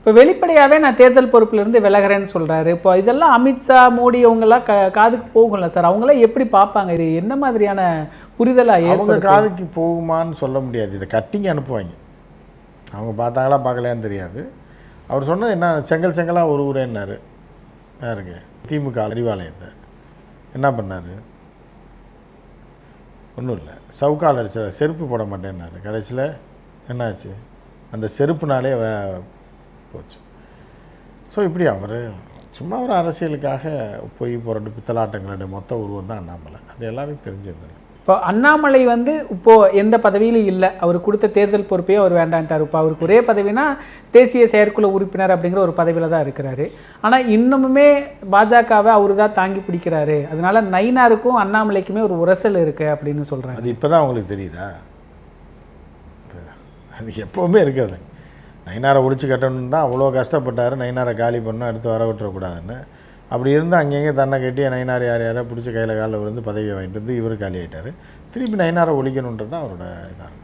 இப்போ வெளிப்படையாகவே நான் தேர்தல் பொறுப்பிலிருந்து விலகிறேன்னு சொல்கிறாரு. இப்போ இதெல்லாம் அமித்ஷா, மோடி அவங்கெல்லாம் காதுக்கு போகும்ல சார், அவங்களாம் எப்படி பார்ப்பாங்க? இது என்ன மாதிரியான புரிதலாக அவங்க காதுக்கு போகுமான்னு சொல்ல முடியாது. இதை கட்டிங்க அனுப்புவாங்க. அவங்க பார்த்தாங்களா பார்க்கலையான்னு தெரியாது. அவர் சொன்னது என்ன, செங்கல் செங்கலாக ஒரு ஊரேன்னாரு. யாருக்கு? திமுக அறிவாலயத்தை என்ன பண்ணார்? ஒன்றும் இல்லை, சவுக்கால் அடிச்ச செருப்பு போட மாட்டேன்னாரு. கடைசியில் என்னாச்சு? அந்த செருப்புனாலே போச்சு. ஸோ இப்படி அவர் சும்மா ஒரு அரசியலுக்காக போய் புரண்டு பித்தலாட்டங்களுடைய மொத்த உருவம் தான் அண்ணாமலை. அது எல்லாருக்கும் தெரிஞ்சிருந்தது. இப்போ அண்ணாமலை இப்போது எந்த பதவியிலும் இல்லை, அவர் கொடுத்த தேர்தல் பொறுப்பையே அவர் வேண்டான்ட்டார். இப்போ அவருக்கு ஒரே பதவினா தேசிய செயற்குழு உறுப்பினர் அப்படிங்கிற ஒரு பதவியில் தான் இருக்கிறாரு. ஆனால் இன்னமுமே பாஜகவை அவர் தான் தாங்கி பிடிக்கிறாரு. அதனால நயினாருக்கும் அண்ணாமலைக்குமே ஒரு உரசல் இருக்குது அப்படின்னு சொல்கிறாங்க. அது இப்போ தான் அவங்களுக்கு தெரியுதா? அது எப்போவுமே இருக்கிறது. நயினாரை ஒழிச்சு கட்டணுன்னு தான் அவ்வளோ கஷ்டப்பட்டார். நயினாரை காலி பண்ணணும், அடுத்து வர விட்டுறக்கூடாதுன்னு. அப்படி இருந்தால் அங்கங்கே தன்னை கட்டி நயினார் யாரையாரை பிடிச்சி கையில் காலில் விழுந்து பதவியை வாங்கிட்டு வந்து இவர் காலி ஆகிட்டார். திருப்பி நயினாரை ஒழிக்கணுன்றது தான் அவரோட இதாக இருக்கும்.